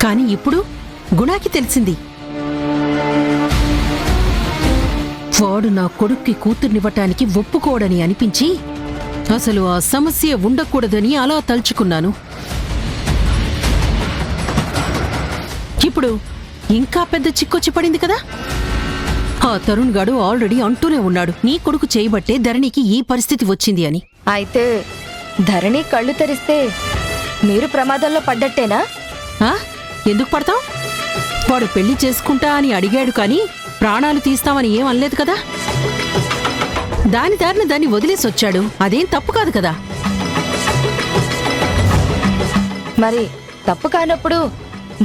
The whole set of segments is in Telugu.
కాని ఇప్పుడు గుణాకి తెలిసింది. వాడు నా కొడుక్కి కూతుర్నివ్వటానికి ఒప్పుకోడని అనిపించి అసలు ఆ సమస్య ఉండకూడదని అలా తలుచుకున్నాను. ఇప్పుడు ఇంకా పెద్ద చిక్కొచ్చి పడింది కదా. ఆ తరుణ్ గాడు ఆల్రెడీ అంటూనే ఉన్నాడు, నీ కొడుకు చేయబట్టే ధరణికి ఈ పరిస్థితి వచ్చింది అని. అయితే ధరణి కళ్ళు తెరిస్తే మీరు ప్రమాదంలో పడ్డట్టేనా? ఎందుకు పడతాం? వాడు పెళ్లి చేసుకుంటా అని అడిగాడు కాని ప్రాణాలు తీస్తామని ఏం అనలేదు కదా. దాని దారిన దాన్ని వదిలేసొచ్చాడు, అదేం తప్పు కాదు కదా. మరి తప్పు కానప్పుడు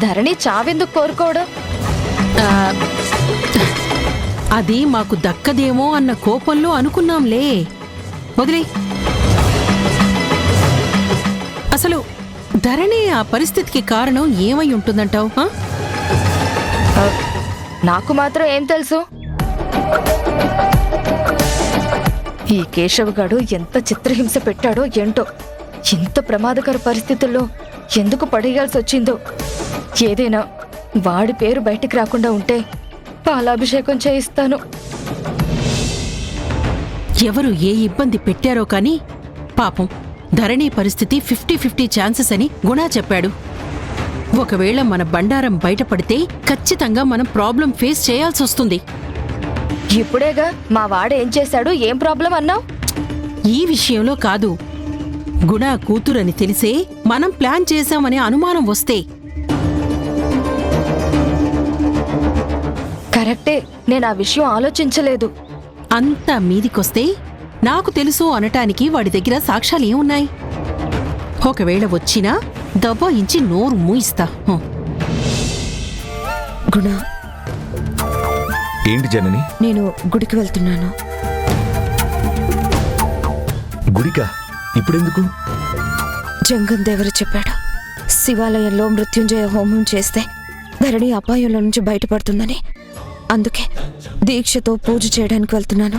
ధరణి చావెందుకు కోరుకోవడం? అది మాకు దక్కదేమో అన్న కోపంలో అనుకున్నాంలే, వదిలే. అసలు ధరణి ఆ పరిస్థితికి కారణం ఏమై ఉంటుందంటావు? నాకు మాత్రం ఏం తెలుసు. ఈ కేశవ్ గాడు ఎంత చిత్రహింస పెట్టాడో ఏంటో, ఇంత ప్రమాదకర పరిస్థితుల్లో ఎందుకు పడేయాల్సి వచ్చిందో. ఏదైనా వాడి పేరు బయటికి రాకుండా ఉంటే పాలాభిషేకం చేయిస్తాను. ఎవరు ఏ ఇబ్బంది పెట్టారో కాని పాపం ధరణి పరిస్థితి 50-50 ఛాన్సెస్ అని గుణా చెప్పాడు. ఒకవేళ మన బండారం బయటపడితే ఖచ్చితంగా మనం ప్రాబ్లం ఫేస్ చేయాల్సొస్తుంది. ఇప్పుడేగా మా వాడేం చేశాడు, ఏం ప్రాబ్లం అన్నావు? ఈ విషయంలో కాదు, గుణ కూతురని తెలిసే మనం ప్లాన్ చేశామనే అనుమానం వస్తే. కరెక్టే, నేను ఆ విషయం ఆలోచించలేదు. అంతా మీదికొస్తే నాకు తెలుసు అనటానికి వాడి దగ్గర సాక్ష్యాలేమున్నాయి? ఒకవేళ వచ్చినా దబాయించి నోరు మూయిస్తా. గుణ, ఏంటి జనని? నేను గుడికి వెళ్తున్నాను. గుడికా? ఇప్పుడెందుకు? జంగం దేవరు చెప్పాడు, శివాలయంలో మృత్యుంజయ హోమం చేస్తే ధరణి అపాయంలో నుంచి బయటపడుతుందని. అందుకే దీక్షతో పూజ చేయడానికి వెళ్తున్నాను.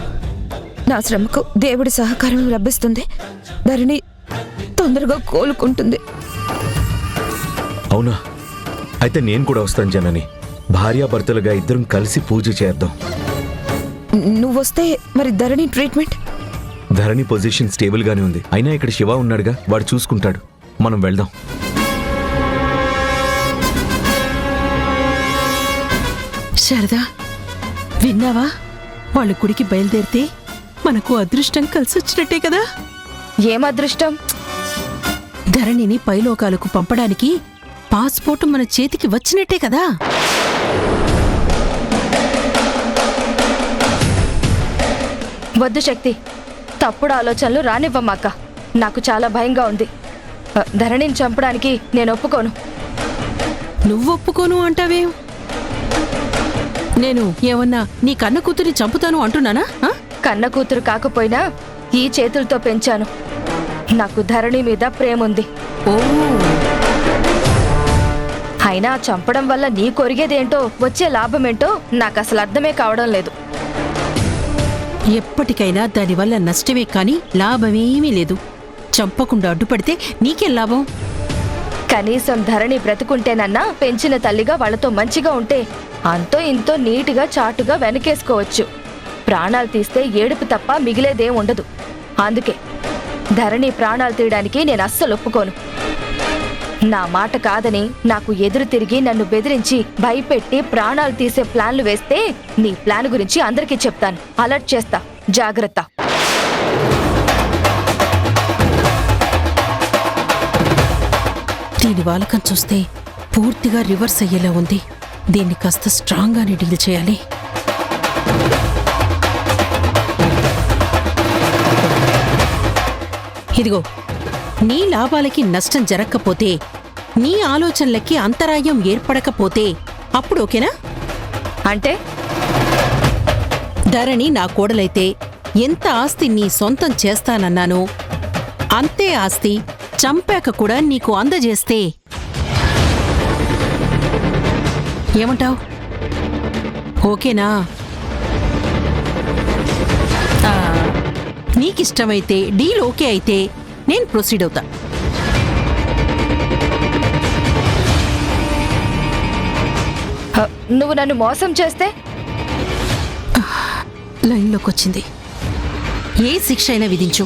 నా శ్రమకు దేవుడి సహకారం లభిస్తుంది. ధరణి తొందరగా కోలుకుంటుంది. అవునా? అయితే నేను కూడా వస్తాను జనని. భార్యాభర్తలుగా ఇద్దరం కలిసి పూజ చేద్దాం. నువ్వొస్తే మరి ధరణి ట్రీట్మెంట్? ధరణి పొజిషన్ స్టేబుల్ గానే ఉంది. అయినా ఇక్కడ శివ ఉన్నాడుగా, వాడు చూసుకుంటాడు. మనం వెళ్దాం. శారదా, విన్నావా? వాళ్ళ గుడికి బయలుదేరితే మనకు అదృష్టం కలిసొచ్చినట్టే కదా. ఏం అదృష్టం? ధరణిని పైలోకాలకు పంపడానికి పాస్పోర్టు మన చేతికి వచ్చినట్టే కదా. వద్దు శక్తి, తప్పుడు ఆలోచనలు రానివ్వమాక. నాకు చాలా భయంగా ఉంది. ధరణిని చంపడానికి నేను ఒప్పుకోను. నువ్వొప్పుకోను అంటావేం? నేను ఏమన్నా నీ కన్న కూతురి చంపుతాను అంటున్నానా? కన్న కూతురు కాకపోయినా ఈ చేతులతో పెంచాను. నాకు ధరణి మీద ప్రేముంది. ఓ, అయినా చంపడం వల్ల నీ కొరిగేదేంటో, వచ్చే లాభమేంటో నాకు అసలు అర్థమే కావడం లేదు. ఎప్పటికైనా దానివల్ల నష్టమే కాని లాభమేమీ లేదు. చంపకుండా అడ్డుపడితే నీకేం లాభం? కనీసం ధరణి బ్రతుకుంటేనన్నా పెంచిన తల్లిగా వాళ్లతో మంచిగా ఉంటే అంతో ఇంతో నీటిగా చాటుగా వెనకేసుకోవచ్చు. ప్రాణాలు తీస్తే ఏడుపు తప్ప మిగిలేదేం ఉండదు. అందుకే ధరణి ప్రాణాలు తీయడానికి నేను అస్సలు ఒప్పుకోను. నా మాట కాదని నాకు ఎదురు తిరిగి నన్ను బెదిరించి భయపెట్టి ప్రాణాలు తీసే ప్లాన్లు వేస్తే నీ ప్లాన్ గురించి అందరికీ చెప్తాను. అలర్ట్ చేస్తా, జాగ్రత్త. దీని వాలకం చూస్తే పూర్తిగా రివర్స్ అయ్యేలా ఉంది. దీన్ని కాస్త స్ట్రాంగ్గానే డీల్ చేయాలి. ఇదిగో, నీ లాభాలకి నష్టం జరగకపోతే, నీ ఆలోచనలకి అంతరాయం ఏర్పడకపోతే అప్పుడు ఓకేనా? అంటే ధరణి నా కోడలైతే ఎంత ఆస్తి నీ సొంతం చేస్తానన్నానో అంతే ఆస్తి చంపాక కూడా నీకు అందజేస్తే ఏమంటావ్? ఓకేనా? నీకిష్టమైతే, డీల్ ఓకే అయితే నేను ప్రొసీడ్ అవుతా. నువ్వు నన్ను మోసం చేస్తే లైన్లోకి వచ్చింది. ఏ శిక్ష అయినా విధించు.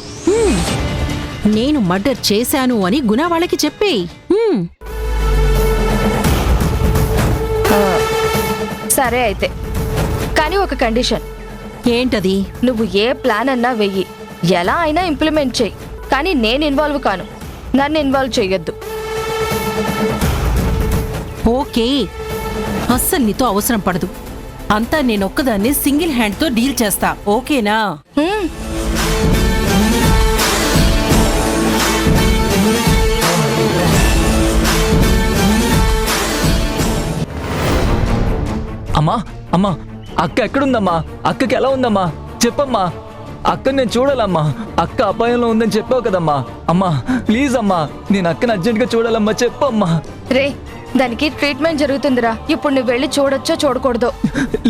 నేను మర్డర్ చేశాను అని గుణ వాళ్ళకి చెప్పేయి. సరే అయితే, కానీ ఒక కండిషన్. ఏంటది? నువ్వు ఏ ప్లాన్ అన్నా వెయ్యి, ఎలా అయినా ఇంప్లిమెంట్ చెయ్యి, కానీ నేను ఇన్వాల్వ్ కాను. నన్ను ఇన్వాల్వ్ చెయ్యొద్దు. ఓకే, అస్సలు నీతో అవసరం పడదు. అంతా నేనొక్కదాన్ని సింగిల్ హ్యాండ్తో డీల్ చేస్తా. ఓకేనా? హ్మ్. అమ్మా అమ్మా, అక్క ఎక్కడుందమ్మా? అక్కకి ఎలా ఉందమ్మా? చెప్పమ్మా. అక్కని నేను చూడాలమ్మా. అక్క అపాయంలో ఉందని చెప్పావు కదమ్మా. అమ్మా ప్లీజ్ అమ్మా, నేను అక్కని అర్జెంట్గా చూడాలమ్మా. చెప్పమ్మా. రే, దానికి ట్రీట్మెంట్ జరుగుతుందిరా. ఇప్పుడు నువ్వు వెళ్ళి చూడొచ్చో చూడకూడదో.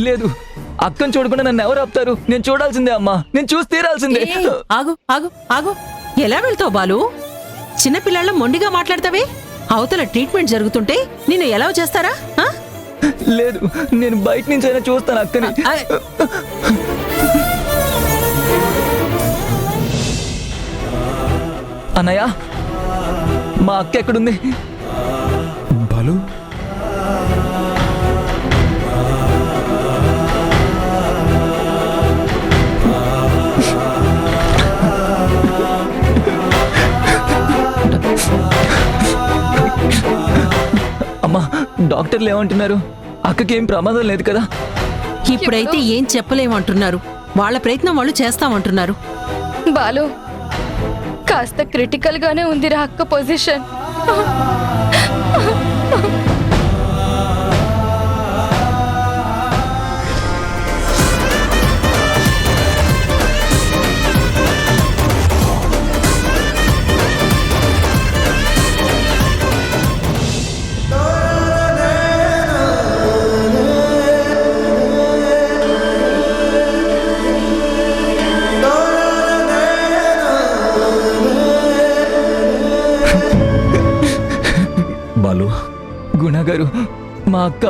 లేదు, అక్కని చూడకుండా నన్ను ఎవరు ఆపుతారు? నేను చూడాల్సిందే అమ్మా. నేను చూసి తీరాల్సిందే. ఏయ్, ఆగు ఆగు ఆగు. ఎలా వెళ్తావు బాలు? చిన్నపిల్లల మొండిగా మాట్లాడతావే. అవతల ట్రీట్మెంట్ జరుగుతుంటే నిన్ను ఎలా చేస్తారా? ఆ? లేదు, నేను బయట నుంచి అయినా చూస్తాను అక్కని. అన్నయ్య, మా అక్క ఎక్కడుంది? బాలు, అమ్మా, డాక్టర్లు ఏమంటున్నారు? అక్కకి ఏం ప్రమాదం లేదు కదా? ఇప్పుడైతే ఏం చెప్పలేమంటున్నారు. వాళ్ళ ప్రయత్నం వాళ్ళు చేస్తామంటున్నారు. బాలు, కాస్త క్రిటికల్ గానే ఉందిరా అక్క పొజిషన్. బాలు, గుణగారు, మా అక్క.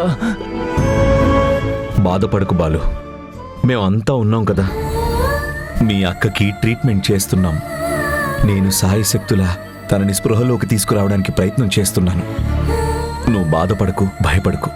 బాధపడకు బాలు, మేమంతా ఉన్నాం కదా. మీ అక్కకి ట్రీట్మెంట్ చేస్తున్నాం. నేను సాయశక్తులా తనని స్పృహలోకి తీసుకురావడానికి ప్రయత్నం చేస్తున్నాను. నువ్వు బాధపడకు, భయపడకు.